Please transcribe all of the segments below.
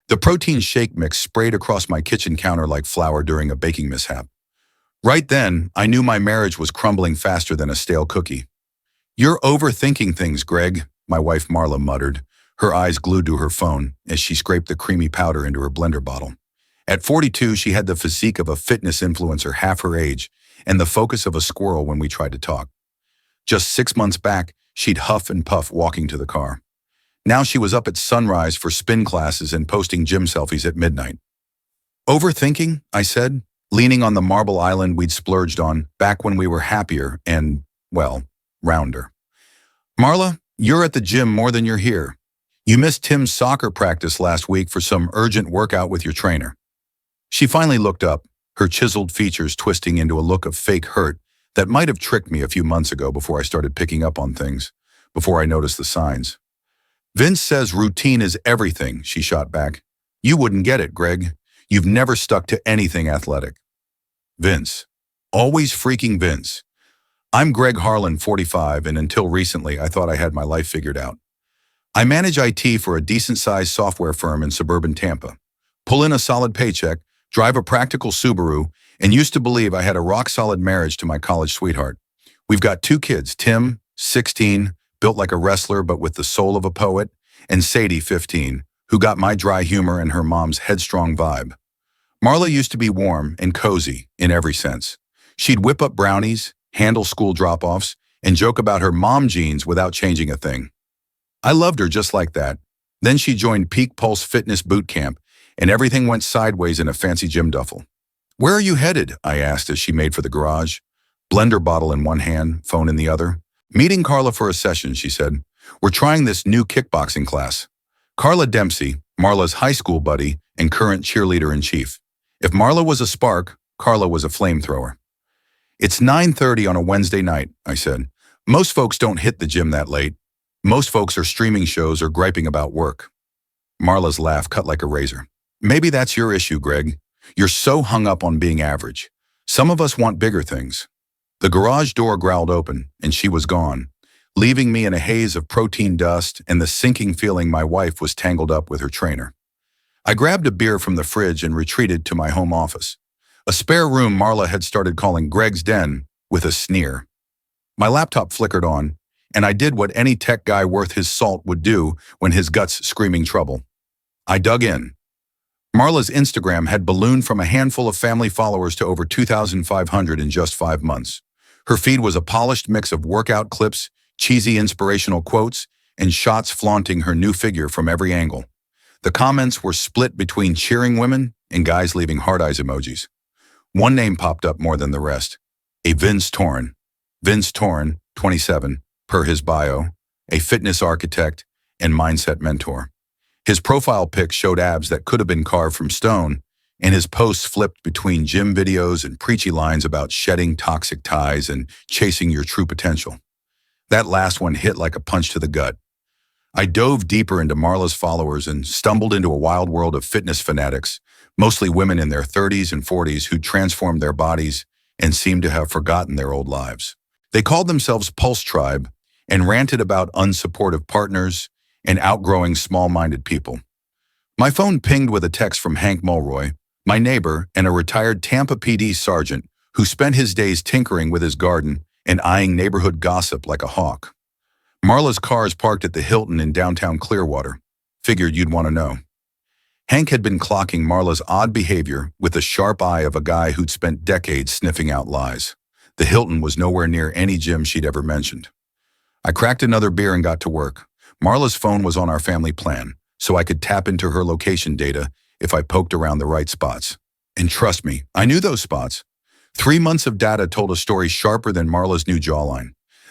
The protein shake mix sprayed across my kitchen counter like flour during a baking mishap. Right then, I knew my marriage was crumbling faster than a stale cookie. "You're overthinking things, Greg," my wife Marla muttered, her eyes glued to her phone as she scraped the creamy powder into her blender bottle. At 42, she had the physique of a fitness influencer half her age and the focus of a squirrel when we tried to talk. Just 6 months back, she'd huff and puff walking to the car. Now she was up at sunrise for spin classes and posting gym selfies at midnight. "Overthinking?" I said, leaning on the marble island we'd splurged on back when we were happier and, well, rounder. "Marla, you're at the gym more than you're here. You missed Tim's soccer practice last week for some urgent workout with your trainer." She finally looked up, her chiseled features twisting into a look of fake hurt that might have tricked me a few months ago before I started picking up on things, before I noticed the signs. "Vince says routine is everything," she shot back. "You wouldn't get it, Greg. You've never stuck to anything athletic." Vince. Always freaking Vince. I'm Greg Harlan, 45, and until recently I thought I had my life figured out. I manage IT for a decent-sized software firm in suburban Tampa. Pull in a solid paycheck, drive a practical Subaru, and used to believe I had a rock-solid marriage to my college sweetheart. We've got 2 kids, Tim, 16, built like a wrestler but with the soul of a poet, and Sadie, 15, who got my dry humor and her mom's headstrong vibe. Marla used to be warm and cozy in every sense. She'd whip up brownies, handle school drop-offs, and joke about her mom jeans without changing a thing. I loved her just like that. Then she joined Peak Pulse Fitness Boot Camp, and everything went sideways in a fancy gym duffel. "Where are you headed?" I asked as she made for the garage. Blender bottle in one hand, phone in the other. "Meeting Carla for a session," she said. "We're trying this new kickboxing class." Carla Dempsey, Marla's high school buddy and current cheerleader-in-chief. If Marla was a spark, Carla was a flamethrower. "It's 9:30 on a Wednesday night," I said. "Most folks don't hit the gym that late. Most folks are streaming shows or griping about work." Marla's laugh cut like a razor. "Maybe that's your issue, Greg. You're so hung up on being average. Some of us want bigger things." The garage door growled open, and she was gone, leaving me in a haze of protein dust and the sinking feeling my wife was tangled up with her trainer. I grabbed a beer from the fridge and retreated to my home office. A spare room Marla had started calling Greg's Den with a sneer. My laptop flickered on, and I did what any tech guy worth his salt would do when his gut's screaming trouble. I dug in. Marla's Instagram had ballooned from a handful of family followers to over 2,500 in just 5 months. Her feed was a polished mix of workout clips, cheesy inspirational quotes, and shots flaunting her new figure from every angle. The comments were split between cheering women and guys leaving heart eyes emojis. One name popped up more than the rest. A Vince Torn. Vince Torn, 27, per his bio, a fitness architect and mindset mentor. His profile pic showed abs that could have been carved from stone, and his posts flipped between gym videos and preachy lines about shedding toxic ties and chasing your true potential. That last one hit like a punch to the gut. I dove deeper into Marla's followers and stumbled into a wild world of fitness fanatics, mostly women in their 30s and 40s who'd transformed their bodies and seemed to have forgotten their old lives. They called themselves Pulse Tribe and ranted about unsupportive partners and outgrowing small-minded people. My phone pinged with a text from Hank Mulroy, my neighbor and a retired Tampa PD sergeant who spent his days tinkering with his garden and eyeing neighborhood gossip like a hawk. Marla's car is parked at the Hilton in downtown Clearwater. Figured you'd want to know. Hank had been clocking Marla's odd behavior with the sharp eye of a guy who'd spent decades sniffing out lies. The Hilton was nowhere near any gym she'd ever mentioned. I cracked another beer and got to work. Marla's phone was on our family plan, so I could tap into her location data if I poked around the right spots. And trust me, I knew those spots. 3 months of data told a story sharper than Marla's new jawline.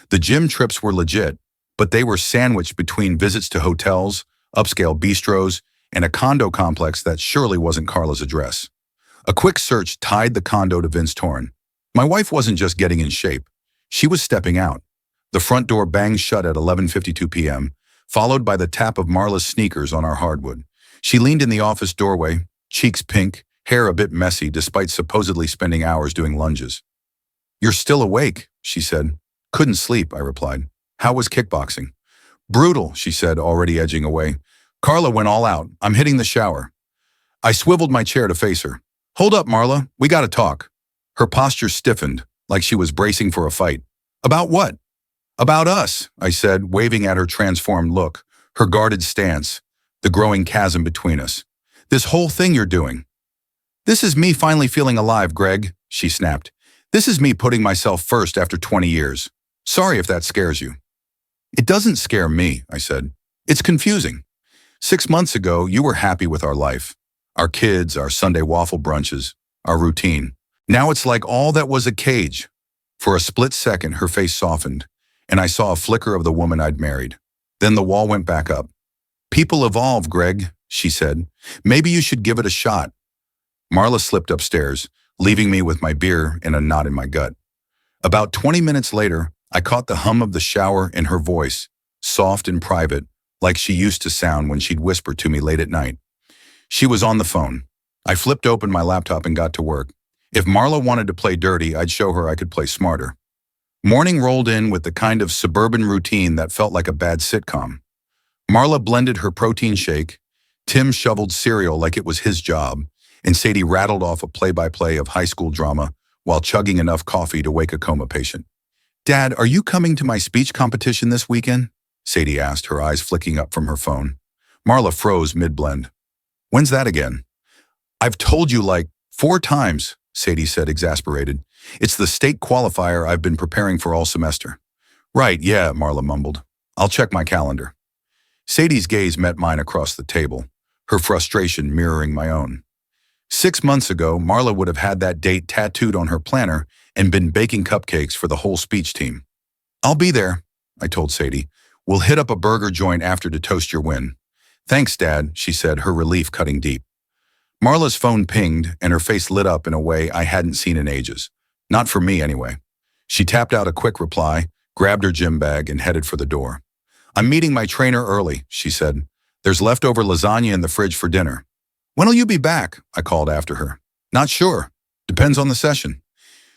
The gym trips were legit, but they were sandwiched between visits to hotels, upscale bistros, and a condo complex that surely wasn't Carla's address. A quick search tied the condo to Vince Torn. My wife wasn't just getting in shape. She was stepping out. The front door banged shut at 11:52 p.m., followed by the tap of Marla's sneakers on our hardwood. She leaned in the office doorway, cheeks pink, hair a bit messy despite supposedly spending hours doing lunges. "You're still awake," she said. "Couldn't sleep," I replied. "How was kickboxing?" "Brutal," she said, already edging away. "Carla went all out. I'm hitting the shower." I swiveled my chair to face her. Hold up, Marla, we gotta talk. Her posture stiffened, like she was bracing for a fight. About what? About us, I said, waving at her transformed look, her guarded stance, the growing chasm between us. This whole thing you're doing. This is me finally feeling alive, Greg, she snapped. This is me putting myself first after 20 years. Sorry if that scares you. It doesn't scare me, I said. It's confusing. 6 months ago, you were happy with our life. Our kids, our Sunday waffle brunches, our routine. Now it's like all that was a cage. For a split second, her face softened, and I saw a flicker of the woman I'd married. Then the wall went back up. People evolve, Greg, she said. Maybe you should give it a shot. Marla slipped upstairs, leaving me with my beer and a knot in my gut. About 20 minutes later, I caught the hum of the shower in her voice, soft and private, like she used to sound when she'd whisper to me late at night. She was on the phone. I flipped open my laptop and got to work. If Marla wanted to play dirty, I'd show her I could play smarter. Morning rolled in with the kind of suburban routine that felt like a bad sitcom. Marla blended her protein shake, Tim shoveled cereal like it was his job, and Sadie rattled off a play-by-play of high school drama while chugging enough coffee to wake a coma patient. Dad, are you coming to my speech competition this weekend? Sadie asked, her eyes flicking up from her phone. Marla froze mid-blend. When's that again? I've told you like 4 times, Sadie said, exasperated. It's the state qualifier I've been preparing for all semester. Right, yeah, Marla mumbled. I'll check my calendar. Sadie's gaze met mine across the table, her frustration mirroring my own. 6 months ago, Marla would have had that date tattooed on her planner and been baking cupcakes for the whole speech team. I'll be there, I told Sadie. We'll hit up a burger joint after to toast your win. Thanks, Dad, she said, her relief cutting deep. Marla's phone pinged, and her face lit up in a way I hadn't seen in ages. Not for me, anyway. She tapped out a quick reply, grabbed her gym bag, and headed for the door. I'm meeting my trainer early, she said. There's leftover lasagna in the fridge for dinner. When'll you be back? I called after her. Not sure. Depends on the session.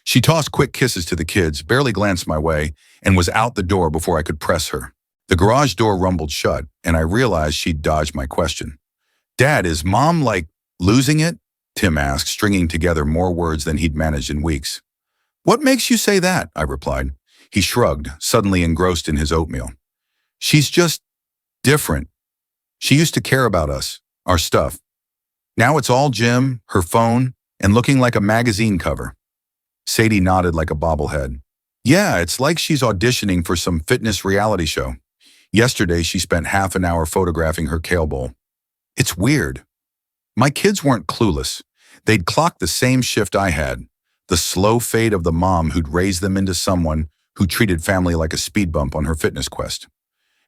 She tossed quick kisses to the kids, barely glanced my way, and was out the door before I could press her. The garage door rumbled shut, and I realized she'd dodged my question. Dad, is Mom, losing it? Tim asked, stringing together more words than he'd managed in weeks. What makes you say that? I replied. He shrugged, suddenly engrossed in his oatmeal. She's just different. She used to care about us, our stuff. Now it's all gym, her phone, and looking like a magazine cover. Sadie nodded like a bobblehead. Yeah, it's like she's auditioning for some fitness reality show. Yesterday, she spent half an hour photographing her kale bowl. It's weird. My kids weren't clueless. They'd clocked the same shift I had, the slow fade of the mom who'd raised them into someone who treated family like a speed bump on her fitness quest.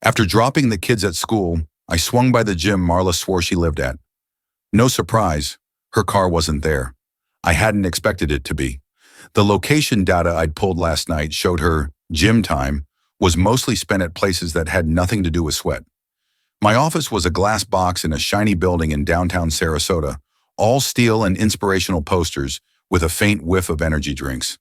After dropping the kids at school, I swung by the gym Marla swore she lived at. No surprise, her car wasn't there. I hadn't expected it to be. The location data I'd pulled last night showed her gym time was mostly spent at places that had nothing to do with sweat. My office was a glass box in a shiny building in downtown Sarasota, all steel and inspirational posters with a faint whiff of energy drinks.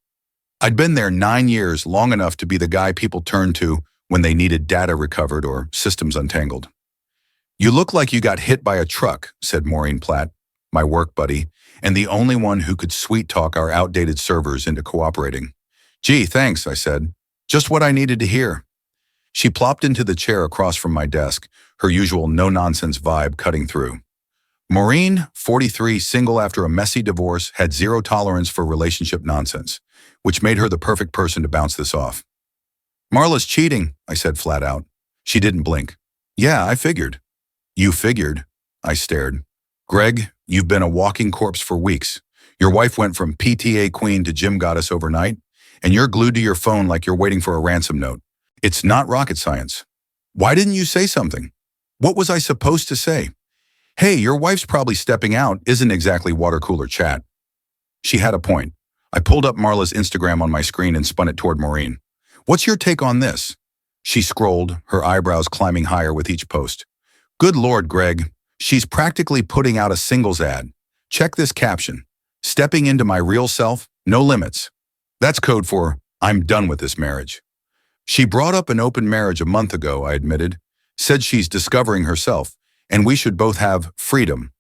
I'd been there 9 years, long enough to be the guy people turned to when they needed data recovered or systems untangled. You look like you got hit by a truck, said Maureen Platt, my work buddy, and the only one who could sweet-talk our outdated servers into cooperating. Gee, thanks, I said. Just what I needed to hear. She plopped into the chair across from my desk, her usual no-nonsense vibe cutting through. Maureen, 43, single after a messy divorce, had zero tolerance for relationship nonsense, which made her the perfect person to bounce this off. Marla's cheating, I said flat out. She didn't blink. Yeah, I figured. You figured? I stared. Greg, you've been a walking corpse for weeks. Your wife went from PTA queen to gym goddess overnight, and you're glued to your phone like you're waiting for a ransom note. It's not rocket science. Why didn't you say something? What was I supposed to say? Hey, your wife's probably stepping out isn't exactly water cooler chat. She had a point. I pulled up Marla's Instagram on my screen and spun it toward Maureen. What's your take on this? She scrolled, her eyebrows climbing higher with each post. Good Lord, Greg. She's practically putting out a singles ad. Check this caption. Stepping into my real self, no limits. That's code for, I'm done with this marriage. She brought up an open marriage a month ago, I admitted. Said she's discovering herself, and we should both have freedom.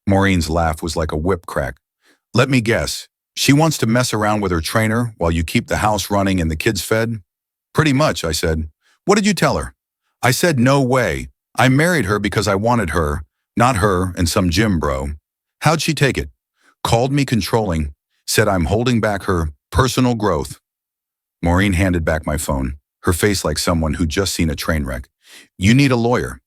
Maureen's laugh was like a whip crack. Let me guess. She wants to mess around with her trainer while you keep the house running and the kids fed? Pretty much, I said. What did you tell her? I said no way. I married her because I wanted her, not her and some gym bro. How'd she take it? Called me controlling, said I'm holding back her personal growth. Maureen handed back my phone, her face like someone who'd just seen a train wreck. You need a lawyer.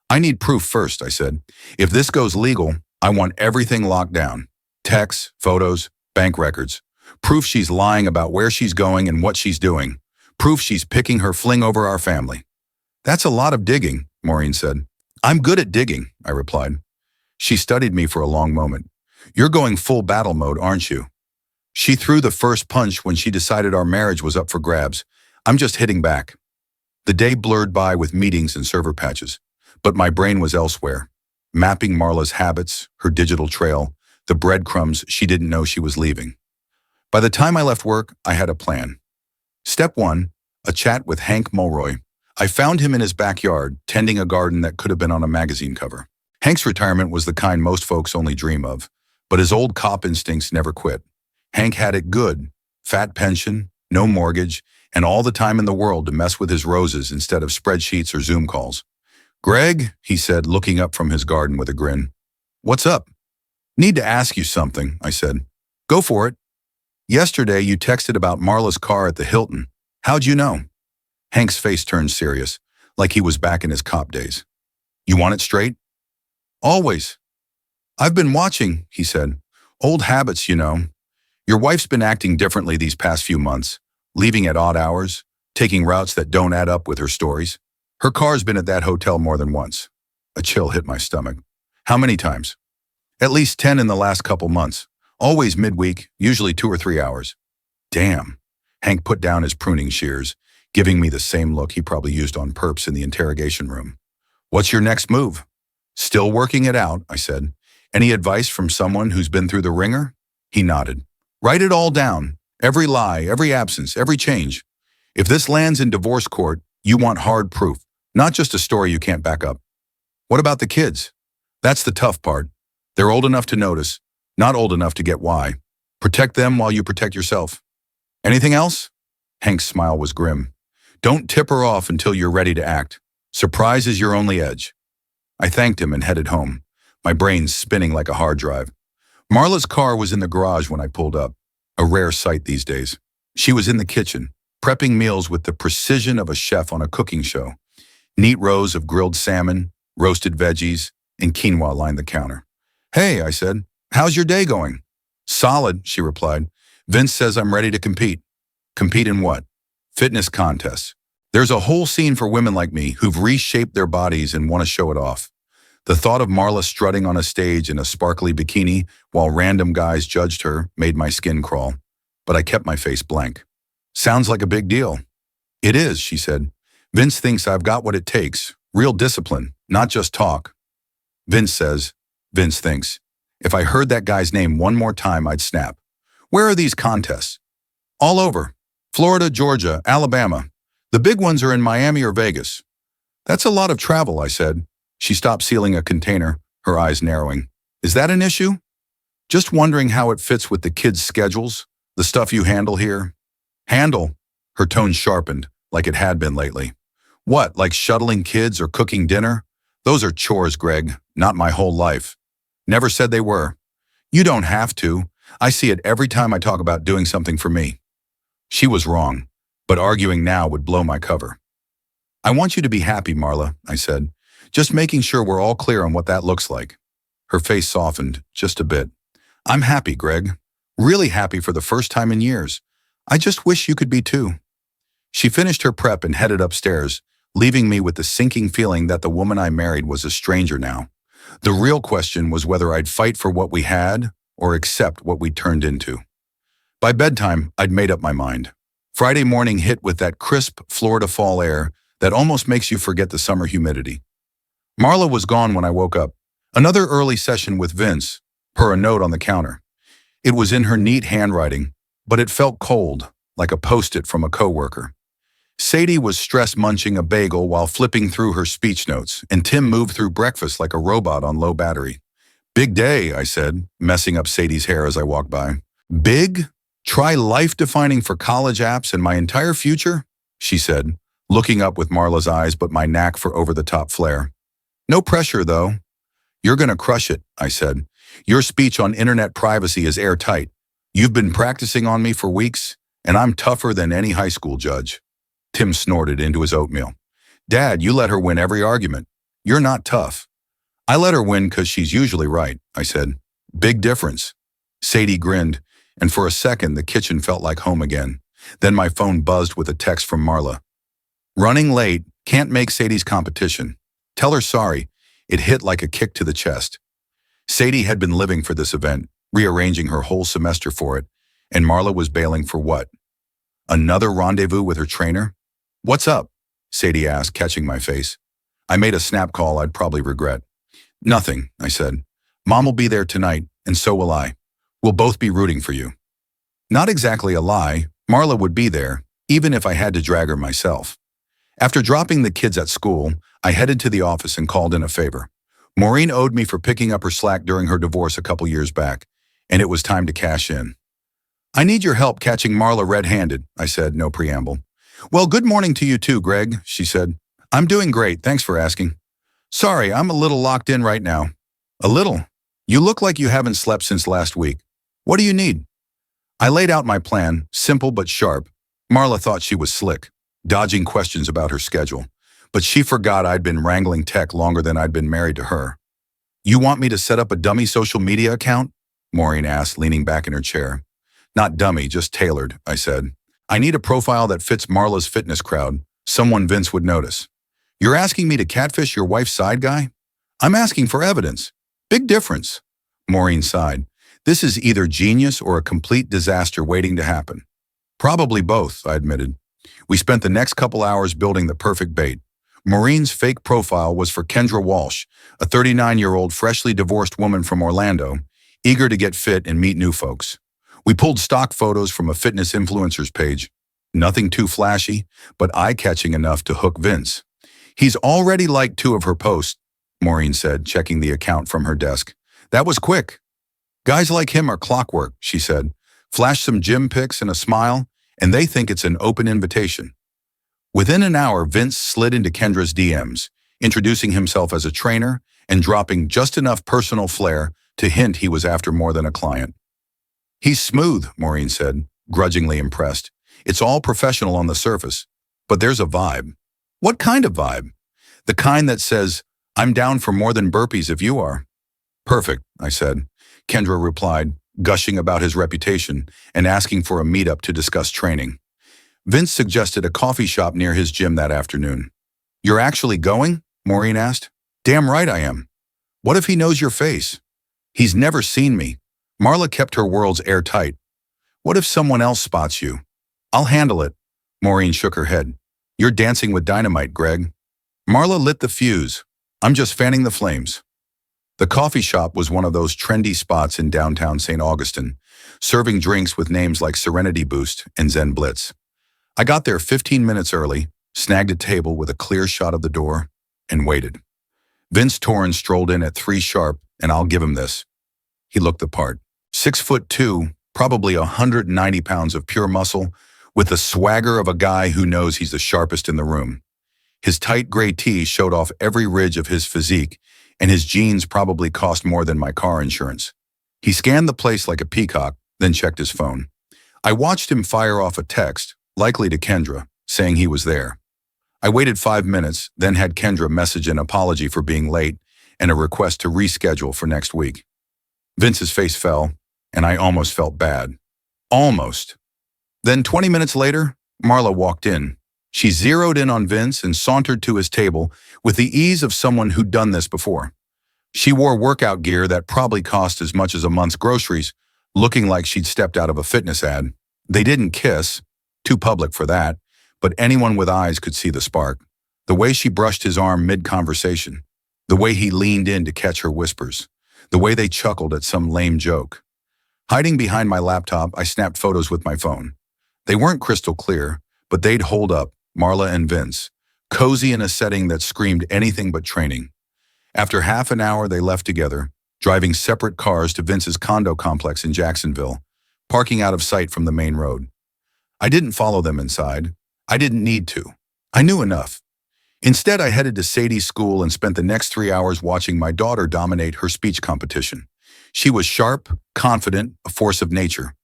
I need proof first, I said. If this goes legal, I want everything locked down. Texts, photos, bank records. Proof she's lying about where she's going and what she's doing. Proof she's picking her fling over our family. That's a lot of digging, Maureen said. I'm good at digging, I replied. She studied me for a long moment. You're going full battle mode, aren't you? She threw the first punch when she decided our marriage was up for grabs. I'm just hitting back. The day blurred by with meetings and server patches, but my brain was elsewhere, mapping Marla's habits, her digital trail, the breadcrumbs she didn't know she was leaving. By the time I left work, I had a plan. Step 1, a chat with Hank Mulroy. I found him in his backyard, tending a garden that could have been on a magazine cover. Hank's retirement was the kind most folks only dream of, but his old cop instincts never quit. Hank had it good, fat pension, no mortgage, and all the time in the world to mess with his roses instead of spreadsheets or Zoom calls. Greg, he said, looking up from his garden with a grin. What's up? Need to ask you something, I said. Go for it. Yesterday you texted about Marla's car at the Hilton. How'd you know? Hank's face turned serious, like he was back in his cop days. You want it straight? Always. I've been watching, he said. Old habits, you know. Your wife's been acting differently these past few months, leaving at odd hours, taking routes that don't add up with her stories. Her car's been at that hotel more than once. A chill hit my stomach. How many times? At least 10 in the last couple months. Always midweek, usually 2 or 3 hours. Damn. Hank put down his pruning shears, giving me the same look he probably used on perps in the interrogation room. What's your next move? Still working it out, I said. Any advice from someone who's been through the ringer? He nodded. Write it all down. Every lie, every absence, every change. If this lands in divorce court, you want hard proof, not just a story you can't back up. What about the kids? That's the tough part. They're old enough to notice, not old enough to get why. Protect them while you protect yourself. Anything else? Hank's smile was grim. Don't tip her off until you're ready to act. Surprise is your only edge. I thanked him and headed home, my brain spinning like a hard drive. Marla's car was in the garage when I pulled up, a rare sight these days. She was in the kitchen, prepping meals with the precision of a chef on a cooking show. Neat rows of grilled salmon, roasted veggies, and quinoa lined the counter. Hey, I said, how's your day going? Solid, she replied. Vince says I'm ready to compete. Compete in what? Fitness contests. There's a whole scene for women like me who've reshaped their bodies and want to show it off. The thought of Marla strutting on a stage in a sparkly bikini while random guys judged her made my skin crawl, but I kept my face blank. Sounds like a big deal. It is, she said. Vince thinks I've got what it takes, real discipline, not just talk. Vince says, Vince thinks. If I heard that guy's name one more time, I'd snap. Where are these contests? All over. Florida, Georgia, Alabama. The big ones are in Miami or Vegas. That's a lot of travel, I said. She stopped sealing a container, her eyes narrowing. Is that an issue? Just wondering how it fits with the kids' schedules, the stuff you handle here. Handle? Her tone sharpened, like it had been lately. What, like shuttling kids or cooking dinner? Those are chores, Greg, not my whole life. Never said they were. You don't have to. I see it every time I talk about doing something for me. She was wrong, but arguing now would blow my cover. I want you to be happy, Marla, I said. Just making sure we're all clear on what that looks like. Her face softened, just a bit. I'm happy, Greg. Really happy for the first time in years. I just wish you could be too. She finished her prep and headed upstairs, leaving me with the sinking feeling that the woman I married was a stranger now. The real question was whether I'd fight for what we had or accept what we turned into. By bedtime, I'd made up my mind. Friday morning hit with that crisp Florida fall air that almost makes you forget the summer humidity. Marla was gone when I woke up. Another early session with Vince, per a note on the counter. It was in her neat handwriting, but it felt cold, like a post-it from a coworker. Sadie was stress-munching a bagel while flipping through her speech notes, and Tim moved through breakfast like a robot on low battery. Big day, I said, messing up Sadie's hair as I walked by. Big? Try life-defining for college apps and my entire future? She said, looking up with Marla's eyes but my knack for over-the-top flair. No pressure, though. You're gonna crush it, I said. Your speech on internet privacy is airtight. You've been practicing on me for weeks, and I'm tougher than any high school judge. Tim snorted into his oatmeal. Dad, you let her win every argument. You're not tough. I let her win because she's usually right, I said. Big difference. Sadie grinned, and for a second the kitchen felt like home again. Then my phone buzzed with a text from Marla. Running late, can't make Sadie's competition. Tell her sorry. It hit like a kick to the chest. Sadie had been living for this event, rearranging her whole semester for it, and Marla was bailing for what? Another rendezvous with her trainer? What's up? Sadie asked, catching my face. I made a snap call I'd probably regret. Nothing, I said. Mom will be there tonight, and so will I. We'll both be rooting for you. Not exactly a lie, Marla would be there, even if I had to drag her myself. After dropping the kids at school, I headed to the office and called in a favor. Maureen owed me for picking up her slack during her divorce a couple years back, and it was time to cash in. I need your help catching Marla red-handed, I said, no preamble. Well, good morning to you too, Greg, she said. I'm doing great, thanks for asking. Sorry, I'm a little locked in right now. A little? You look like you haven't slept since last week. What do you need? I laid out my plan, simple but sharp. Marla thought she was slick, dodging questions about her schedule. But she forgot I'd been wrangling tech longer than I'd been married to her. You want me to set up a dummy social media account? Maureen asked, leaning back in her chair. Not dummy, just tailored, I said. I need a profile that fits Marla's fitness crowd, someone Vince would notice. You're asking me to catfish your wife's side guy? I'm asking for evidence. Big difference. Maureen sighed. This is either genius or a complete disaster waiting to happen. Probably both, I admitted. We spent the next couple hours building the perfect bait. Maureen's fake profile was for Kendra Walsh, a 39-year-old freshly divorced woman from Orlando, eager to get fit and meet new folks. We pulled stock photos from a fitness influencer's page. Nothing too flashy, but eye-catching enough to hook Vince. He's already liked 2 of her posts, Maureen said, checking the account from her desk. That was quick. Guys like him are clockwork, she said. Flash some gym pics and a smile, and they think it's an open invitation. Within an hour, Vince slid into Kendra's DMs, introducing himself as a trainer and dropping just enough personal flair to hint he was after more than a client. He's smooth, Maureen said, grudgingly impressed. It's all professional on the surface, but there's a vibe. What kind of vibe? The kind that says, I'm down for more than burpees if you are. Perfect, I said. Kendra replied, gushing about his reputation and asking for a meetup to discuss training. Vince suggested a coffee shop near his gym that afternoon. You're actually going? Maureen asked. Damn right I am. What if he knows your face? He's never seen me. Marla kept her worlds airtight. What if someone else spots you? I'll handle it. Maureen shook her head. You're dancing with dynamite, Greg. Marla lit the fuse. I'm just fanning the flames. The coffee shop was one of those trendy spots in downtown St. Augustine, serving drinks with names like Serenity Boost and Zen Blitz. I got there 15 minutes early, snagged a table with a clear shot of the door, and waited. Vince Torrance strolled in at 3 sharp, and I'll give him this. He looked the part. 6'2", probably 190 pounds of pure muscle, with the swagger of a guy who knows he's the sharpest in the room. His tight gray tee showed off every ridge of his physique, and his jeans probably cost more than my car insurance. He scanned the place like a peacock, then checked his phone. I watched him fire off a text, likely to Kendra, saying he was there. I waited 5 minutes, then had Kendra message an apology for being late and a request to reschedule for next week. Vince's face fell, and I almost felt bad. Almost. Then 20 minutes later, Marla walked in. She zeroed in on Vince and sauntered to his table with the ease of someone who'd done this before. She wore workout gear that probably cost as much as a month's groceries, looking like she'd stepped out of a fitness ad. They didn't kiss, too public for that, but anyone with eyes could see the spark. The way she brushed his arm mid-conversation, the way he leaned in to catch her whispers, the way they chuckled at some lame joke. Hiding behind my laptop, I snapped photos with my phone. They weren't crystal clear, but they'd hold up, Marla and Vince, cozy in a setting that screamed anything but training. After half an hour, they left together, driving separate cars to Vince's condo complex in Jacksonville, parking out of sight from the main road. I didn't follow them inside. I didn't need to. I knew enough. Instead, I headed to Sadie's school and spent the next 3 hours watching my daughter dominate her speech competition. She was sharp, confident, a force of nature.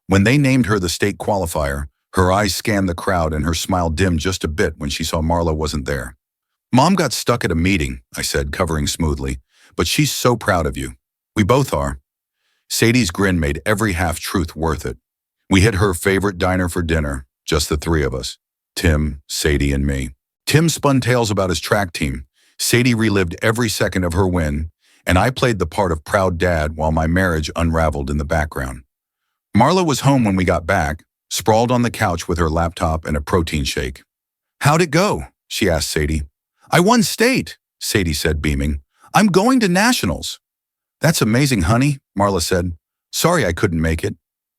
When they named her the state qualifier, her eyes scanned the crowd and her smile dimmed just a bit when she saw Marla wasn't there. "Mom got stuck at a meeting," I said, covering smoothly, "but she's so proud of you. We both are." Sadie's grin made every half-truth worth it. We hit her favorite diner for dinner, just the three of us. Tim, Sadie, and me. Tim spun tales about his track team. Sadie relived every second of her win, and I played the part of proud dad while my marriage unraveled in the background. Marla was home when we got back, sprawled on the couch with her laptop and a protein shake. "How'd it go?" she asked Sadie. "I won state," Sadie said, beaming. "I'm going to nationals." "That's amazing, honey," Marla said. "Sorry I couldn't make it."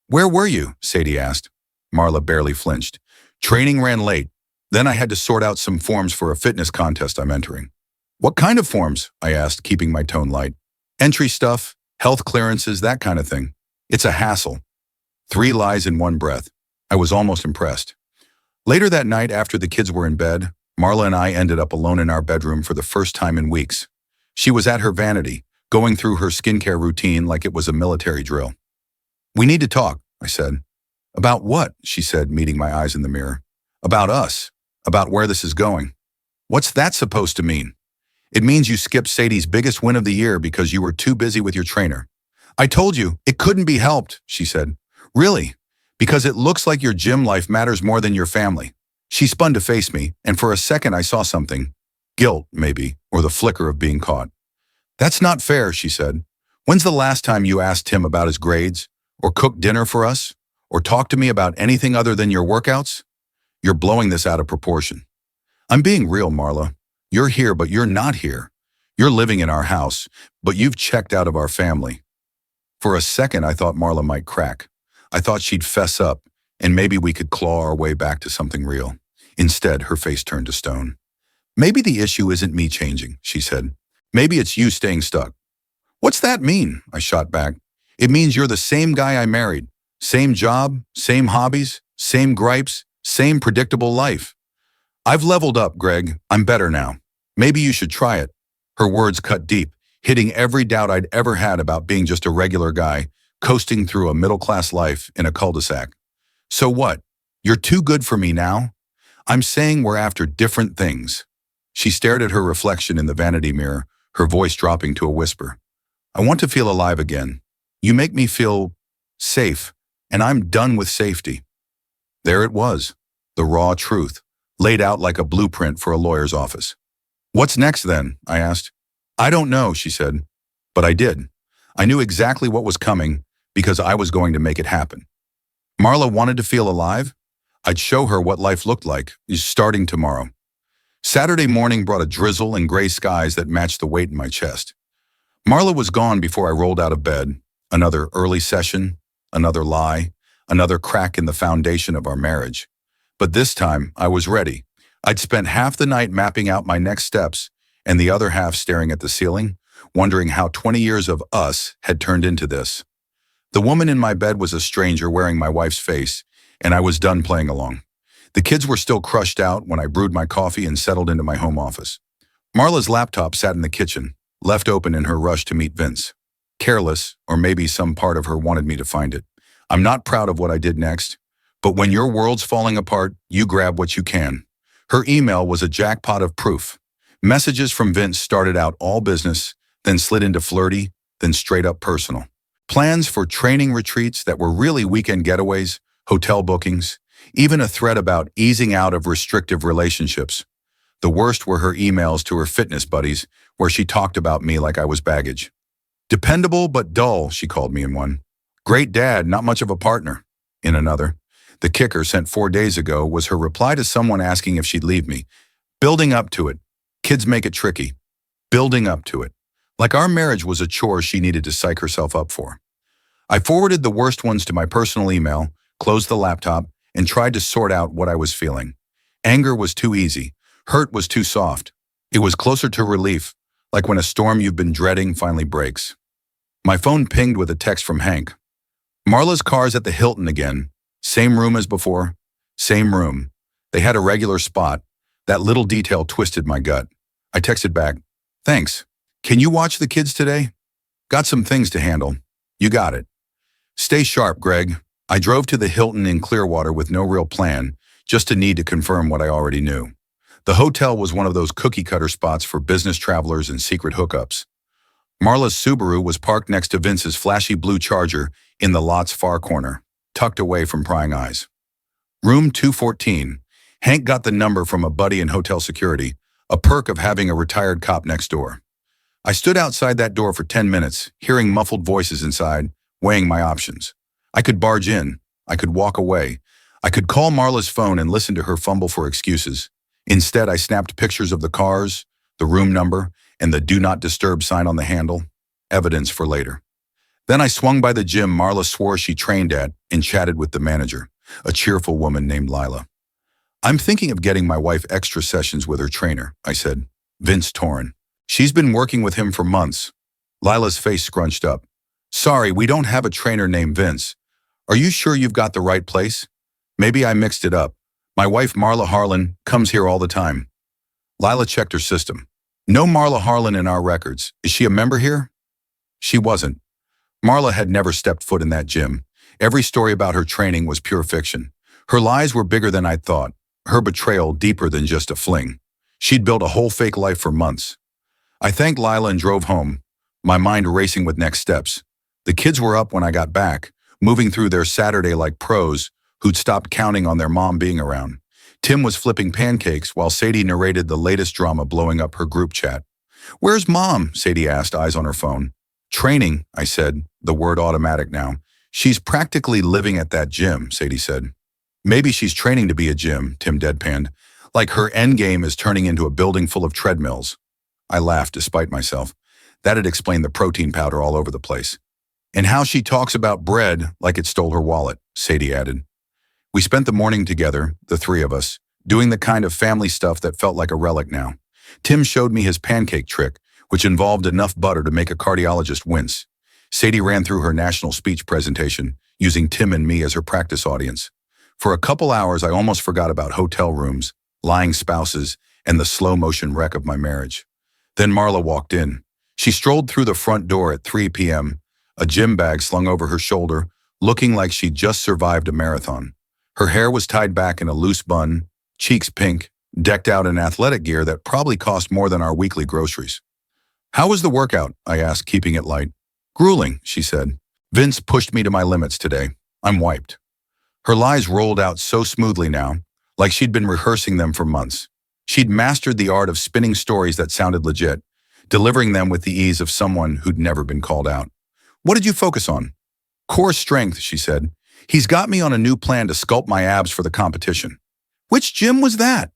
"Where were you?" Sadie asked. Marla barely flinched. "Training ran late. Then I had to sort out some forms for a fitness contest I'm entering." "What kind of forms?" I asked, keeping my tone light. "Entry stuff, health clearances, that kind of thing. It's a hassle." 3 lies in one breath. I was almost impressed. Later that night, after the kids were in bed, Marla and I ended up alone in our bedroom for the first time in weeks. She was at her vanity, going through her skincare routine like it was a military drill. "We need to talk," I said. "About what?" she said, meeting my eyes in the mirror. "About us. About where this is going." "What's that supposed to mean?" "It means you skipped Sadie's biggest win of the year because you were too busy with your trainer." "I told you, it couldn't be helped," she said. "Really? Because it looks like your gym life matters more than your family." She spun to face me, and for a second I saw something. Guilt, maybe, or the flicker of being caught. "That's not fair," she said. "When's the last time you asked him about his grades, or cooked dinner for us, or talked to me about anything other than your workouts? You're blowing this out of proportion." "I'm being real, Marla. You're here, but you're not here. You're living in our house, but you've checked out of our family." For a second, I thought Marla might crack. I thought she'd fess up, and maybe we could claw our way back to something real. Instead, her face turned to stone. "Maybe the issue isn't me changing," she said. "Maybe it's you staying stuck." "What's that mean?" I shot back. "It means you're the same guy I married. Same job, same hobbies, same gripes, same predictable life." "I've leveled up, Greg. I'm better now. Maybe you should try it." Her words cut deep, hitting every doubt I'd ever had about being just a regular guy, coasting through a middle-class life in a cul-de-sac. "So what? You're too good for me now?" "I'm saying we're after different things." She stared at her reflection in the vanity mirror, her voice dropping to a whisper. "I want to feel alive again. You make me feel safe, and I'm done with safety." There it was, the raw truth, laid out like a blueprint for a lawyer's office. "What's next then?" I asked. "I don't know," she said. But I did. I knew exactly what was coming because I was going to make it happen. Marla wanted to feel alive? I'd show her what life looked like, starting tomorrow. Saturday morning brought a drizzle and gray skies that matched the weight in my chest. Marla was gone before I rolled out of bed. Another early session, another lie, another crack in the foundation of our marriage. But this time, I was ready. I'd spent half the night mapping out my next steps and the other half staring at the ceiling, wondering how 20 years of us had turned into this. The woman in my bed was a stranger wearing my wife's face, and I was done playing along. The kids were still crushed out when I brewed my coffee and settled into my home office. Marla's laptop sat in the kitchen, left open in her rush to meet Vince. Careless, or maybe some part of her wanted me to find it. I'm not proud of what I did next, but when your world's falling apart, you grab what you can. Her email was a jackpot of proof. Messages from Vince started out all business, then slid into flirty, then straight up personal. Plans for training retreats that were really weekend getaways, hotel bookings, even a thread about easing out of restrictive relationships. The worst were her emails to her fitness buddies, where she talked about me like I was baggage. "Dependable but dull," she called me in one. "Great dad, not much of a partner," in another. The kicker, sent 4 days ago, was her reply to someone asking if she'd leave me. Building up to it. Kids make it tricky. Building up to it. Like our marriage was a chore she needed to psych herself up for. I forwarded the worst ones to my personal email, closed the laptop, and tried to sort out what I was feeling. Anger was too easy. Hurt was too soft. It was closer to relief, like when a storm you've been dreading finally breaks. My phone pinged with a text from Hank. Marla's car's at the Hilton again. Same room as before. Same room. They had a regular spot. That little detail twisted my gut. I texted back, "Thanks. Can you watch the kids today? Got some things to handle." "You got it." "Stay sharp, Greg." I drove to the Hilton in Clearwater with no real plan, just a need to confirm what I already knew. The hotel was one of those cookie-cutter spots for business travelers and secret hookups. Marla's Subaru was parked next to Vince's flashy blue Charger in the lot's far corner, tucked away from prying eyes. Room 214. Hank got the number from a buddy in hotel security, a perk of having a retired cop next door. I stood outside that door for 10 minutes, hearing muffled voices inside, weighing my options. I could barge in. I could walk away. I could call Marla's phone and listen to her fumble for excuses. Instead, I snapped pictures of the cars, the room number, and the "Do Not Disturb" sign on the handle, evidence for later. Then I swung by the gym Marla swore she trained at and chatted with the manager, a cheerful woman named Lila. "I'm thinking of getting my wife extra sessions with her trainer," I said. "Vince Torrin. She's been working with him for months." Lila's face scrunched up. "Sorry, we don't have a trainer named Vince. Are you sure you've got the right place? Maybe I mixed it up. My wife Marla Harlan comes here all the time." Lila checked her system. "No Marla Harlan in our records. Is she a member here?" She wasn't. Marla had never stepped foot in that gym. Every story about her training was pure fiction. Her lies were bigger than I'd thought. Her betrayal deeper than just a fling. She'd built a whole fake life for months. I thanked Lila and drove home, my mind racing with next steps. The kids were up when I got back, moving through their Saturday like pros who'd stopped counting on their mom being around. Tim was flipping pancakes while Sadie narrated the latest drama blowing up her group chat. "Where's Mom?" Sadie asked, eyes on her phone. "Training," I said, the word automatic now. "She's practically living at that gym," Sadie said. "Maybe she's training to be a gym," Tim deadpanned. "Like her end game is turning into a building full of treadmills." I laughed despite myself. That'd explain the protein powder all over the place. "And how she talks about bread like it stole her wallet," Sadie added. We spent the morning together, the three of us, doing the kind of family stuff that felt like a relic now. Tim showed me his pancake trick, which involved enough butter to make a cardiologist wince. Sadie ran through her national speech presentation, using Tim and me as her practice audience. For a couple hours, I almost forgot about hotel rooms, lying spouses, and the slow-motion wreck of my marriage. Then Marla walked in. She strolled through the front door at 3 p.m., a gym bag slung over her shoulder, looking like she'd just survived a marathon. Her hair was tied back in a loose bun, cheeks pink, decked out in athletic gear that probably cost more than our weekly groceries. "How was the workout?" I asked, keeping it light. "Grueling," she said. "Vince pushed me to my limits today. I'm wiped." Her lies rolled out so smoothly now, like she'd been rehearsing them for months. She'd mastered the art of spinning stories that sounded legit, delivering them with the ease of someone who'd never been called out. "What did you focus on?" "Core strength," she said. "He's got me on a new plan to sculpt my abs for the competition." "Which gym was that?"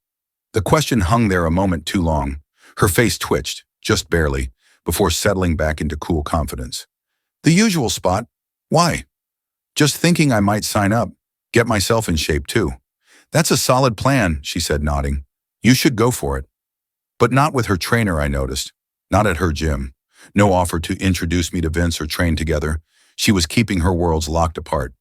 The question hung there a moment too long. Her face twitched, just barely, before settling back into cool confidence. "The usual spot. Why?" "Just thinking I might sign up, get myself in shape too." "That's a solid plan," she said, nodding. "You should go for it." But not with her trainer, I noticed. Not at her gym. No offer to introduce me to Vince or train together. She was keeping her worlds locked apart.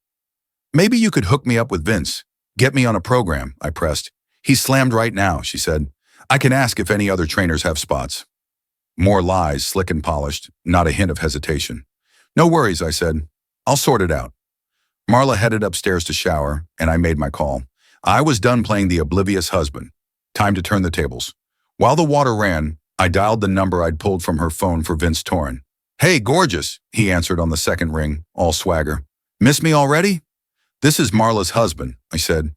"Maybe you could hook me up with Vince. Get me on a program," I pressed. "He's slammed right now," she said. "I can ask if any other trainers have spots." More lies, slick and polished, not a hint of hesitation. "No worries," I said. "I'll sort it out." Marla headed upstairs to shower, and I made my call. I was done playing the oblivious husband. Time to turn the tables. While the water ran, I dialed the number I'd pulled from her phone for Vince Torrin. "Hey, gorgeous," he answered on the second ring, all swagger. "Miss me already?" "This is Marla's husband," I said.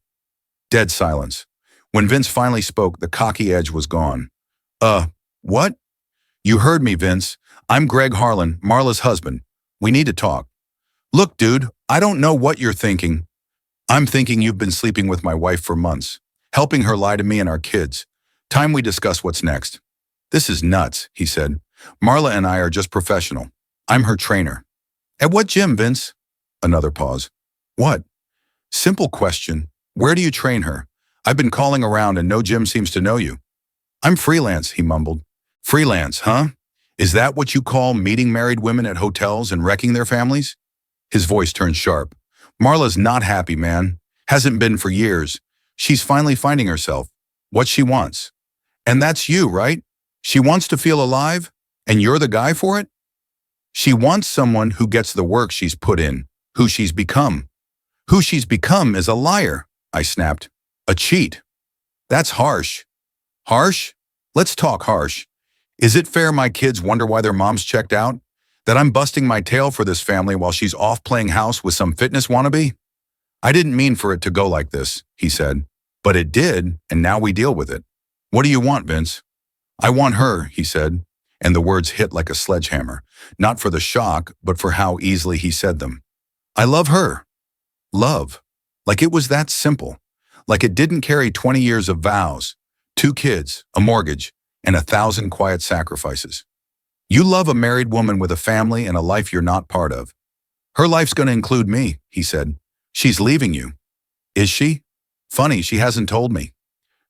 Dead silence. When Vince finally spoke, the cocky edge was gone. What?" "You heard me, Vince. I'm Greg Harlan, Marla's husband. We need to talk." "Look, dude, I don't know what you're thinking." "I'm thinking you've been sleeping with my wife for months, helping her lie to me and our kids. Time we discuss what's next." "This is nuts," he said. "Marla and I are just professional. I'm her trainer." "At what gym, Vince?" Another pause. "What?" "Simple question. Where do you train her? I've been calling around and no gym seems to know you." "I'm freelance," he mumbled. "Freelance, huh? Is that what you call meeting married women at hotels and wrecking their families? His voice turned sharp. Marla's not happy, man. Hasn't been for years. She's finally finding herself. What she wants. And that's you, right? She wants to feel alive, and you're the guy for it? She wants someone who gets the work she's put in, who she's become. Who she's become is a liar, I snapped. A cheat. That's harsh. Harsh? Let's talk harsh. Is it fair my kids wonder why their mom's checked out? That I'm busting my tail for this family while she's off playing house with some fitness wannabe? I didn't mean for it to go like this, he said. But it did, and now we deal with it. What do you want, Vince? I want her, he said, and the words hit like a sledgehammer, not for the shock, but for how easily he said them. I love her. Love. Like it was that simple. Like it didn't carry 20 years of vows, 2 kids, a mortgage, and 1,000 quiet sacrifices. You love a married woman with a family and a life you're not part of. Her life's going to include me, he said. She's leaving you. Is she? Funny, she hasn't told me.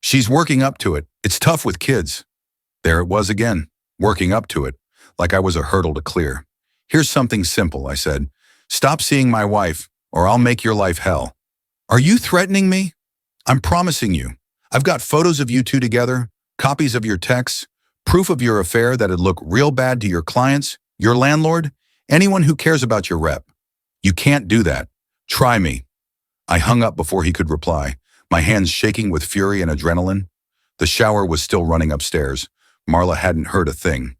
She's working up to it. It's tough with kids. There it was again, working up to it, like I was a hurdle to clear. Here's something simple, I said. Stop seeing my wife, or I'll make your life hell. Are you threatening me? I'm promising you. I've got photos of you two together, copies of your texts, proof of your affair that'd look real bad to your clients, your landlord, anyone who cares about your rep. You can't do that. Try me. I hung up before he could reply, my hands shaking with fury and adrenaline. The shower was still running upstairs. Marla hadn't heard a thing.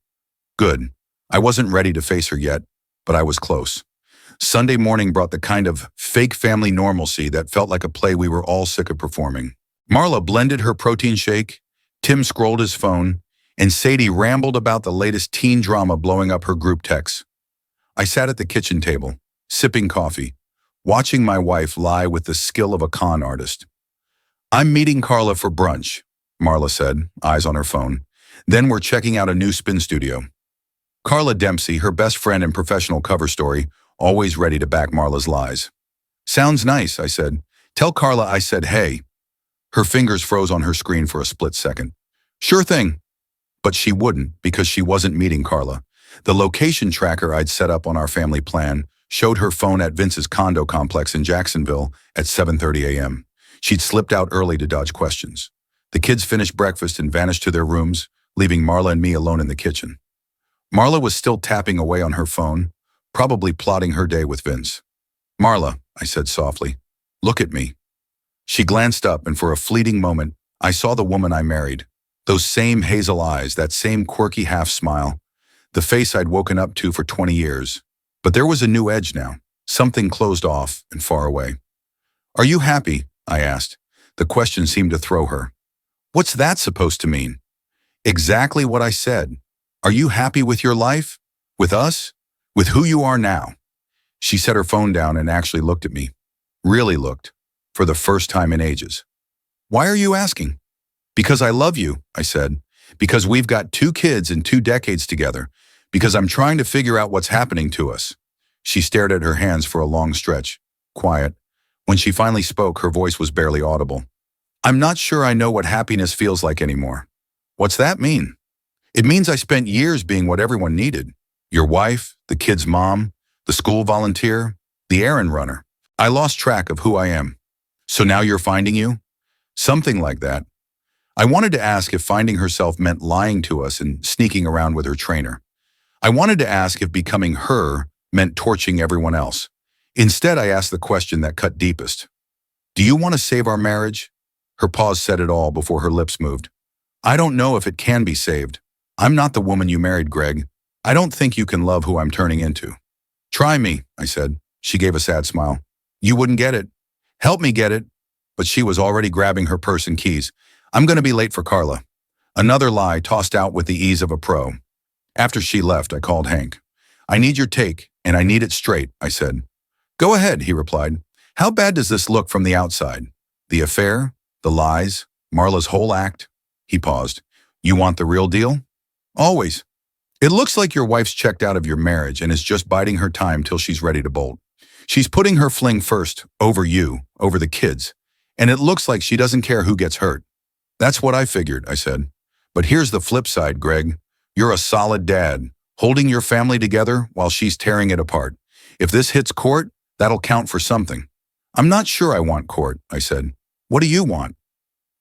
Good. I wasn't ready to face her yet, but I was close. Sunday morning brought the kind of fake family normalcy that felt like a play we were all sick of performing. Marla blended her protein shake, Tim scrolled his phone, and Sadie rambled about the latest teen drama blowing up her group texts. I sat at the kitchen table, sipping coffee, watching my wife lie with the skill of a con artist. I'm meeting Carla for brunch, Marla said, eyes on her phone. Then we're checking out a new spin studio. Carla Dempsey, her best friend and professional cover story, always ready to back Marla's lies. Sounds nice, I said. Tell Carla I said hey. Her fingers froze on her screen for a split second. Sure thing. But she wouldn't, because she wasn't meeting Carla. The location tracker I'd set up on our family plan showed her phone at Vince's condo complex in Jacksonville at 7:30 a.m. She'd slipped out early to dodge questions. The kids finished breakfast and vanished to their rooms, leaving Marla and me alone in the kitchen. Marla was still tapping away on her phone, probably plotting her day with Vince. Marla, I said softly, look at me. She glanced up, and for a fleeting moment, I saw the woman I married. Those same hazel eyes, that same quirky half-smile, the face I'd woken up to for 20 years. But there was a new edge now, something closed off and far away. Are you happy? I asked. The question seemed to throw her. What's that supposed to mean? Exactly what I said. Are you happy with your life? With us? With who you are now? She set her phone down and actually looked at me. Really looked. For the first time in ages. Why are you asking? Because I love you, I said. Because we've got 2 kids and 2 decades together. Because I'm trying to figure out what's happening to us. She stared at her hands for a long stretch. Quiet. When she finally spoke, her voice was barely audible. I'm not sure I know what happiness feels like anymore. What's that mean? It means I spent years being what everyone needed. Your wife, the kid's mom, the school volunteer, the errand runner. I lost track of who I am. So now you're finding you? Something like that. I wanted to ask if finding herself meant lying to us and sneaking around with her trainer. I wanted to ask if becoming her meant torching everyone else. Instead, I asked the question that cut deepest. Do you want to save our marriage? Her pause said it all before her lips moved. I don't know if it can be saved. I'm not the woman you married, Greg. I don't think you can love who I'm turning into. Try me, I said. She gave a sad smile. You wouldn't get it. Help me get it. But she was already grabbing her purse and keys. I'm going to be late for Carla. Another lie tossed out with the ease of a pro. After she left, I called Hank. I need your take, and I need it straight, I said. Go ahead, he replied. How bad does this look from the outside? The affair? The lies? Marla's whole act? He paused. You want the real deal? Always. It looks like your wife's checked out of your marriage and is just biding her time till she's ready to bolt. She's putting her fling first, over you, over the kids. And it looks like she doesn't care who gets hurt. That's what I figured, I said. But here's the flip side, Greg. You're a solid dad, holding your family together while she's tearing it apart. If this hits court, that'll count for something. I'm not sure I want court, I said. What do you want?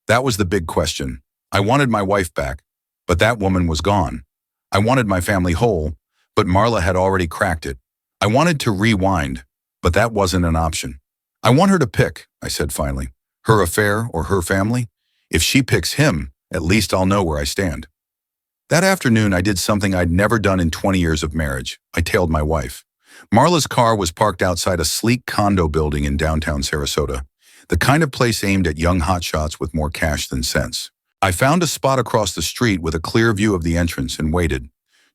That was the big question. I wanted my wife back, but that woman was gone. I wanted my family whole, but Marla had already cracked it. I wanted to rewind, but that wasn't an option. I want her to pick, I said finally. Her affair or her family? If she picks him, at least I'll know where I stand. That afternoon, I did something I'd never done in 20 years of marriage. I tailed my wife. Marla's car was parked outside a sleek condo building in downtown Sarasota, the kind of place aimed at young hotshots with more cash than sense. I found a spot across the street with a clear view of the entrance and waited.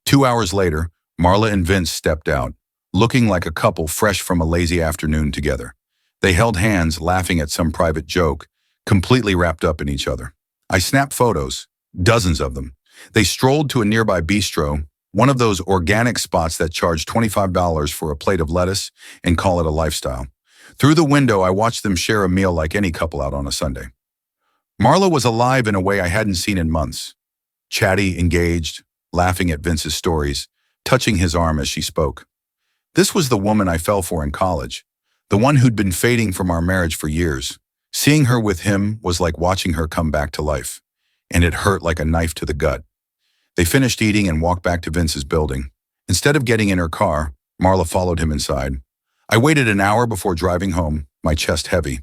2 hours later, Marla and Vince stepped out, looking like a couple fresh from a lazy afternoon together. They held hands, laughing at some private joke, completely wrapped up in each other. I snapped photos, dozens of them. They strolled to a nearby bistro, one of those organic spots that charge $25 for a plate of lettuce and call it a lifestyle. Through the window, I watched them share a meal like any couple out on a Sunday. Marla was alive in a way I hadn't seen in months. Chatty, engaged, laughing at Vince's stories, touching his arm as she spoke. This was the woman I fell for in college, the one who'd been fading from our marriage for years. Seeing her with him was like watching her come back to life, and it hurt like a knife to the gut. They finished eating and walked back to Vince's building. Instead of getting in her car, Marla followed him inside. I waited an hour before driving home, my chest heavy.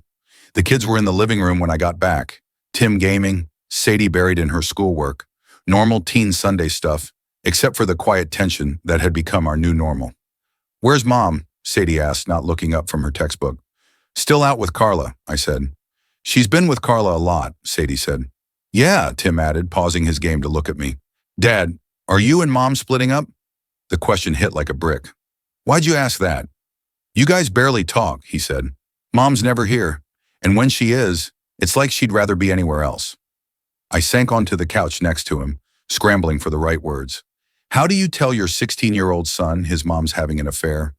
The kids were in the living room when I got back. Tim gaming, Sadie buried in her schoolwork, normal teen Sunday stuff, except for the quiet tension that had become our new normal. "Where's Mom?" Sadie asked, not looking up from her textbook. "Still out with Carla," I said. "She's been with Carla a lot," Sadie said. "Yeah," Tim added, pausing his game to look at me. "Dad, are you and Mom splitting up?" The question hit like a brick. "Why'd you ask that?" "You guys barely talk," he said. "Mom's never here, and when she is, it's like she'd rather be anywhere else." I sank onto the couch next to him, scrambling for the right words. How do you tell your 16-year-old son his mom's having an affair?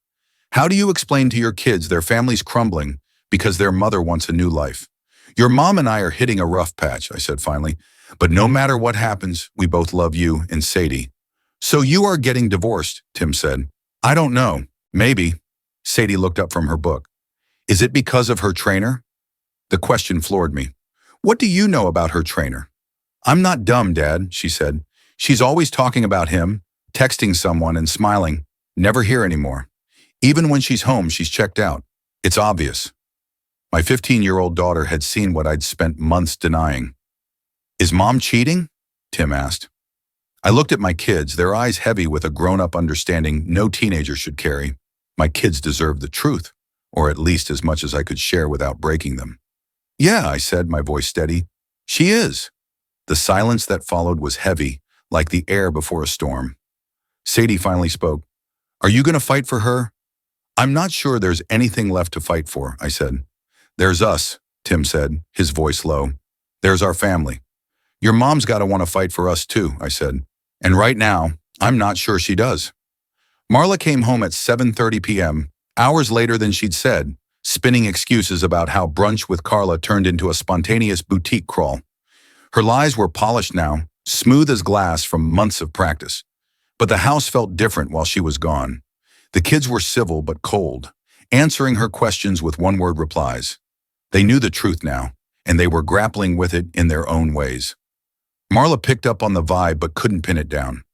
How do you explain to your kids their family's crumbling because their mother wants a new life? "Your mom and I are hitting a rough patch," I said finally. "But no matter what happens, we both love you and Sadie." "So you are getting divorced," Tim said. "I don't know. Maybe." Sadie looked up from her book. "Is it because of her trainer?" The question floored me. "What do you know about her trainer?" "I'm not dumb, Dad," she said. "She's always talking about him, texting someone and smiling. Never here anymore. Even when she's home, she's checked out. It's obvious." My 15-year-old daughter had seen what I'd spent months denying. "Is Mom cheating?" Tim asked. I looked at my kids, their eyes heavy with a grown-up understanding no teenager should carry. My kids deserved the truth, or at least as much as I could share without breaking them. "Yeah," I said, my voice steady. "She is." The silence that followed was heavy, like the air before a storm. Sadie finally spoke. "Are you going to fight for her?" "I'm not sure there's anything left to fight for," I said. "There's us," Tim said, his voice low. "There's our family." "Your mom's got to want to fight for us too," I said. "And right now, I'm not sure she does." Marla came home at 7:30 p.m., hours later than she'd said, spinning excuses about how brunch with Carla turned into a spontaneous boutique crawl. Her lies were polished now, smooth as glass from months of practice. But the house felt different while she was gone. The kids were civil but cold, answering her questions with one-word replies. They knew the truth now, and they were grappling with it in their own ways. Marla picked up on the vibe but couldn't pin it down.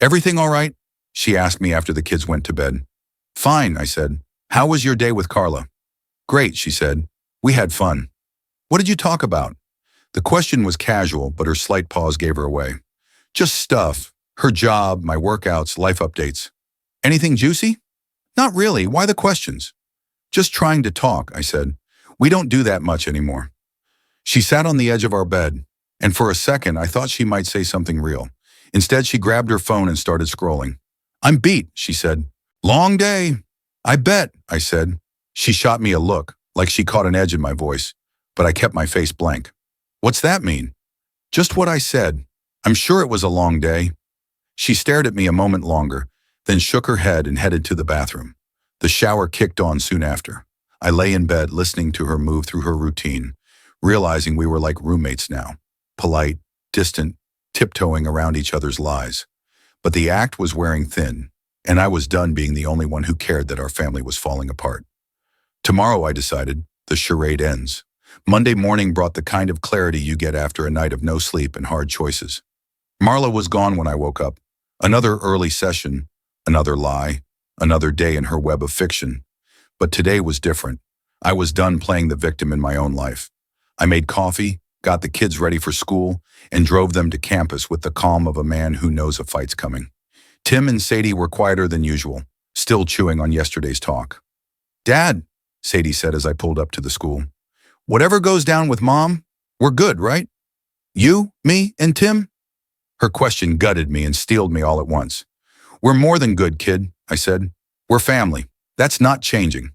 "Everything all right?" she asked me after the kids went to bed. "Fine," I said. "How was your day with Carla?" "Great," she said. "We had fun." "What did you talk about?" The question was casual, but her slight pause gave her away. "Just stuff. Her job, my workouts, life updates." "Anything juicy?" "Not really. Why the questions?" "Just trying to talk," I said. "We don't do that much anymore." She sat on the edge of our bed, and for a second I thought she might say something real. Instead, she grabbed her phone and started scrolling. "I'm beat," she said. "Long day." "I bet," I said. She shot me a look, like she caught an edge in my voice, but I kept my face blank. "What's that mean?" "Just what I said. I'm sure it was a long day." She stared at me a moment longer, then shook her head and headed to the bathroom. The shower kicked on soon after. I lay in bed listening to her move through her routine, realizing we were like roommates now, polite, distant, tiptoeing around each other's lies. but the act was wearing thin, and I was done being the only one who cared that our family was falling apart. Tomorrow, I decided, the charade ends. Monday morning brought the kind of clarity you get after a night of no sleep and hard choices. Marla was gone when I woke up. Another early session, another lie, another day in her web of fiction. But today was different. I was done playing the victim in my own life. I made coffee, got the kids ready for school, and drove them to campus with the calm of a man who knows a fight's coming. Tim and Sadie were quieter than usual, still chewing on yesterday's talk. "Dad," Sadie said as I pulled up to the school, "whatever goes down with Mom, we're good, right? You, me, and Tim?" Her question gutted me and steeled me all at once. "We're more than good, kid," I said. "We're family. That's not changing."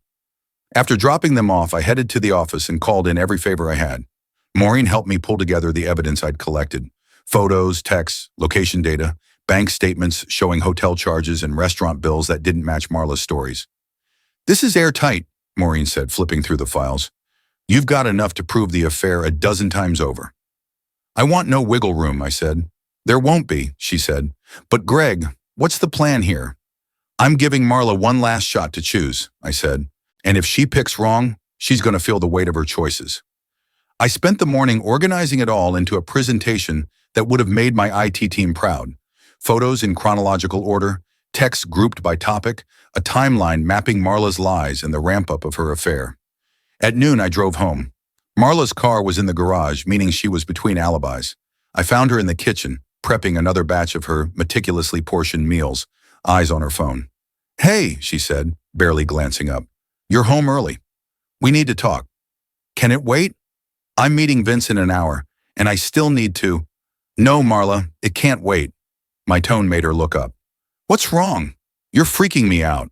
After dropping them off, I headed to the office and called in every favor I had. Maureen helped me pull together the evidence I'd collected. Photos, texts, location data, bank statements showing hotel charges and restaurant bills that didn't match Marla's stories. "This is airtight," Maureen said, flipping through the files. "You've got enough to prove the affair a dozen times over." "I want no wiggle room," I said. "There won't be," she said. "But Greg, what's the plan here?" "I'm giving Marla one last shot to choose," I said. "And if she picks wrong, she's going to feel the weight of her choices." I spent the morning organizing it all into a presentation that would have made my IT team proud. Photos in chronological order, texts grouped by topic, a timeline mapping Marla's lies and the ramp-up of her affair. At noon, I drove home. Marla's car was in the garage, meaning she was between alibis. I found her in the kitchen, prepping another batch of her meticulously portioned meals, eyes on her phone. "Hey," she said, barely glancing up. "You're home early. We need to talk." "Can it wait?" "I'm meeting Vince in an hour, and I still need to—" "No, Marla, it can't wait." My tone made her look up. "What's wrong? You're freaking me out."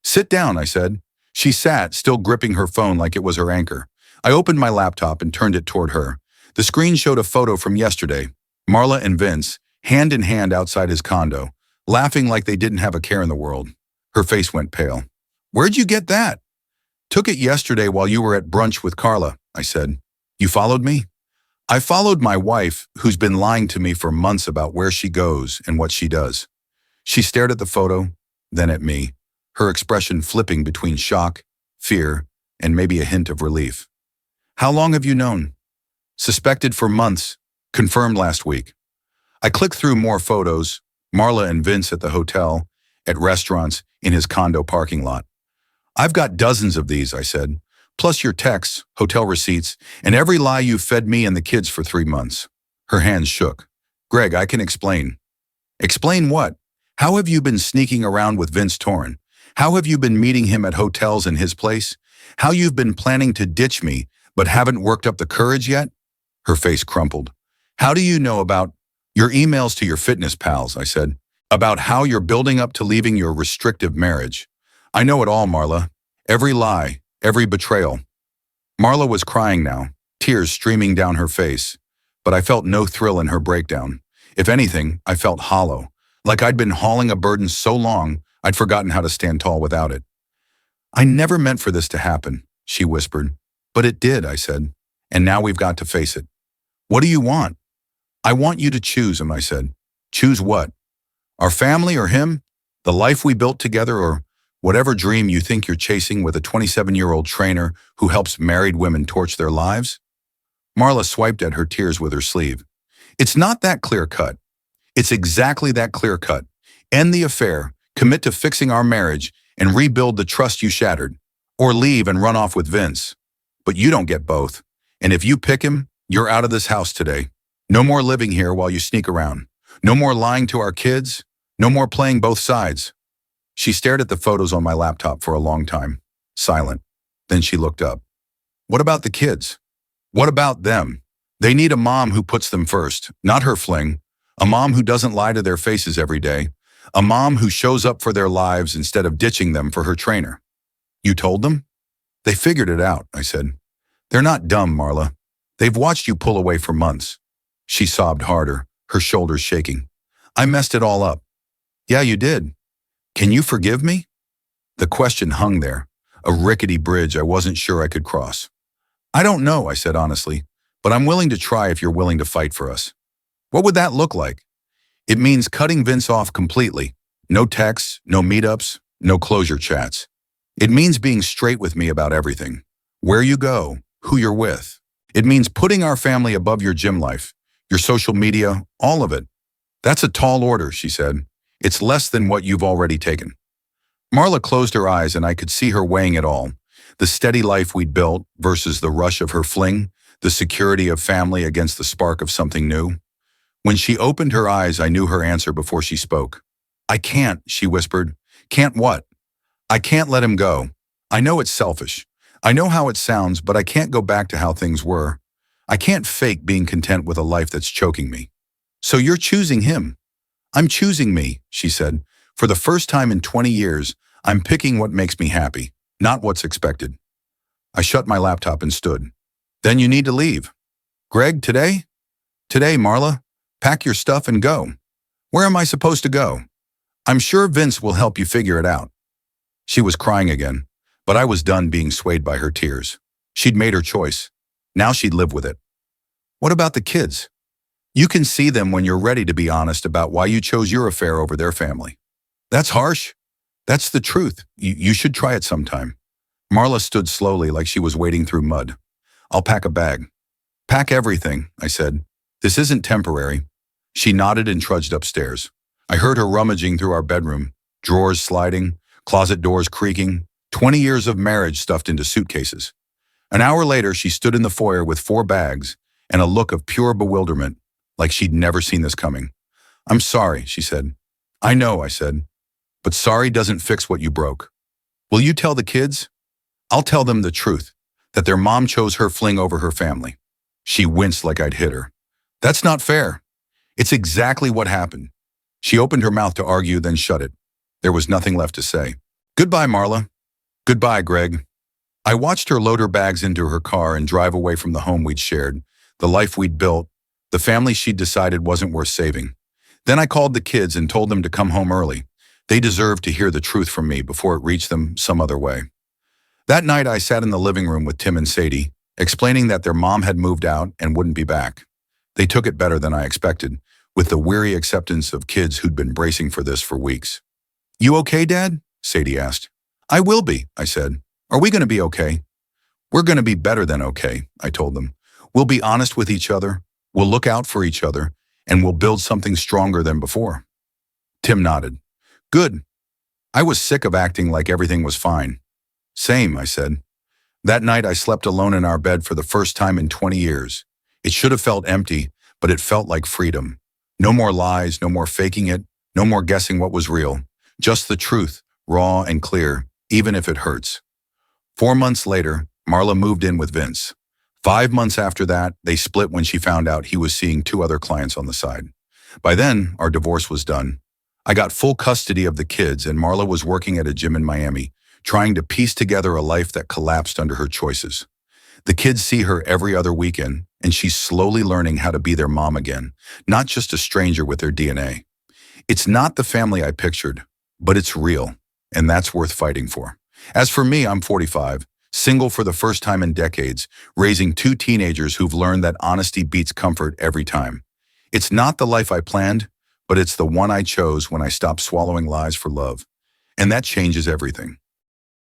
"Sit down," I said. She sat, still gripping her phone like it was her anchor. I opened my laptop and turned it toward her. The screen showed a photo from yesterday. Marla and Vince, hand in hand outside his condo, laughing like they didn't have a care in the world. Her face went pale. "Where'd you get that?" "Took it yesterday while you were at brunch with Carla," I said. "You followed me?" "I followed my wife, who's been lying to me for months about where she goes and what she does." She stared at the photo, then at me, her expression flipping between shock, fear, and maybe a hint of relief. "How long have you known?" "Suspected for months, confirmed last week." I clicked through more photos, Marla and Vince at the hotel, at restaurants, in his condo parking lot. "I've got dozens of these," I said, "plus your texts, hotel receipts, and every lie you've fed me and the kids for 3 months. Her hands shook. "Greg, I can explain." "Explain what? How have you been sneaking around with Vince Torrin? How have you been meeting him at hotels in his place? How you've been planning to ditch me, but haven't worked up the courage yet?" Her face crumpled. "How do you know about—" "Your emails to your fitness pals," I said. "About how you're building up to leaving your restrictive marriage. I know it all, Marla. Every lie, every betrayal." Marla was crying now, tears streaming down her face, but I felt no thrill in her breakdown. If anything, I felt hollow, like I'd been hauling a burden so long I'd forgotten how to stand tall without it. "I never meant for this to happen," she whispered. "But it did," I said, "and now we've got to face it." "What do you want?" "I want you to choose him," I said. "Choose what? Our family or him? The life we built together or whatever dream you think you're chasing with a 27-year-old trainer who helps married women torch their lives?" Marla swiped at her tears with her sleeve. "It's not that clear-cut. It's exactly that clear-cut. End the affair, commit to fixing our marriage, and rebuild the trust you shattered. Or leave and run off with Vince. But you don't get both. And if you pick him, you're out of this house today. No more living here while you sneak around. No more lying to our kids. No more playing both sides." She stared at the photos on my laptop for a long time, silent. Then she looked up. "What about the kids? What about them? They need a mom who puts them first, not her fling. A mom who doesn't lie to their faces every day. A mom who shows up for their lives instead of ditching them for her trainer." "You told them?" "They figured it out," I said. "They're not dumb, Marla. They've watched you pull away for months." She sobbed harder, her shoulders shaking. "I messed it all up." "Yeah, you did. Can you forgive me?" The question hung there, a rickety bridge I wasn't sure I could cross. "I don't know," I said honestly, "but I'm willing to try if you're willing to fight for us." "What would that look like?" It means cutting Vince off completely. No texts, no meetups, no closure chats. It means being straight with me about everything. Where you go, who you're with. It means putting our family above your gym life, your social media, all of it. That's a tall order, she said. It's less than what you've already taken. Marla closed her eyes and I could see her weighing it all. The steady life we'd built versus the rush of her fling, the security of family against the spark of something new. When she opened her eyes, I knew her answer before she spoke. I can't, she whispered. Can't what? I can't let him go. I know it's selfish. I know how it sounds, but I can't go back to how things were. I can't fake being content with a life that's choking me. So you're choosing him. I'm choosing me, she said. For the first time in 20 years, I'm picking what makes me happy, not what's expected. I shut my laptop and stood. Then you need to leave. Greg, today? Today, Marla. Pack your stuff and go. Where am I supposed to go? I'm sure Vince will help you figure it out. She was crying again, but I was done being swayed by her tears. She'd made her choice. Now she'd live with it. What about the kids? You can see them when you're ready to be honest about why you chose your affair over their family. That's harsh. That's the truth. You should try it sometime. Marla stood slowly like she was wading through mud. I'll pack a bag. Pack everything, I said. This isn't temporary. She nodded and trudged upstairs. I heard her rummaging through our bedroom, drawers sliding, closet doors creaking, 20 years of marriage stuffed into suitcases. An hour later, she stood in the foyer with 4 bags and a look of pure bewilderment, like she'd never seen this coming. I'm sorry, she said. I know, I said. But sorry doesn't fix what you broke. Will you tell the kids? I'll tell them the truth, that their mom chose her fling over her family. She winced like I'd hit her. That's not fair. It's exactly what happened. She opened her mouth to argue, then shut it. There was nothing left to say. Goodbye, Marla. Goodbye, Greg. I watched her load her bags into her car and drive away from the home we'd shared, the life we'd built, the family she'd decided wasn't worth saving. Then I called the kids and told them to come home early. They deserved to hear the truth from me before it reached them some other way. That night, I sat in the living room with Tim and Sadie, explaining that their mom had moved out and wouldn't be back. They took it better than I expected, with the weary acceptance of kids who'd been bracing for this for weeks. You okay, Dad? Sadie asked. I will be, I said. Are we going to be okay? We're going to be better than okay, I told them. We'll be honest with each other, we'll look out for each other, and we'll build something stronger than before. Tim nodded. Good. I was sick of acting like everything was fine. Same, I said. That night I slept alone in our bed for the first time in 20 years. It should have felt empty, but it felt like freedom. No more lies, no more faking it, no more guessing what was real. Just the truth, raw and clear, even if it hurts. 4 months later, Marla moved in with Vince. 5 months after that, they split when she found out he was seeing 2 other clients on the side. By then, our divorce was done. I got full custody of the kids and Marla was working at a gym in Miami, trying to piece together a life that collapsed under her choices. The kids see her every other weekend, and she's slowly learning how to be their mom again, not just a stranger with their DNA. It's not the family I pictured, but it's real, and that's worth fighting for. As for me, I'm 45, single for the first time in decades, raising 2 teenagers who've learned that honesty beats comfort every time. It's not the life I planned, but it's the one I chose when I stopped swallowing lies for love. And that changes everything.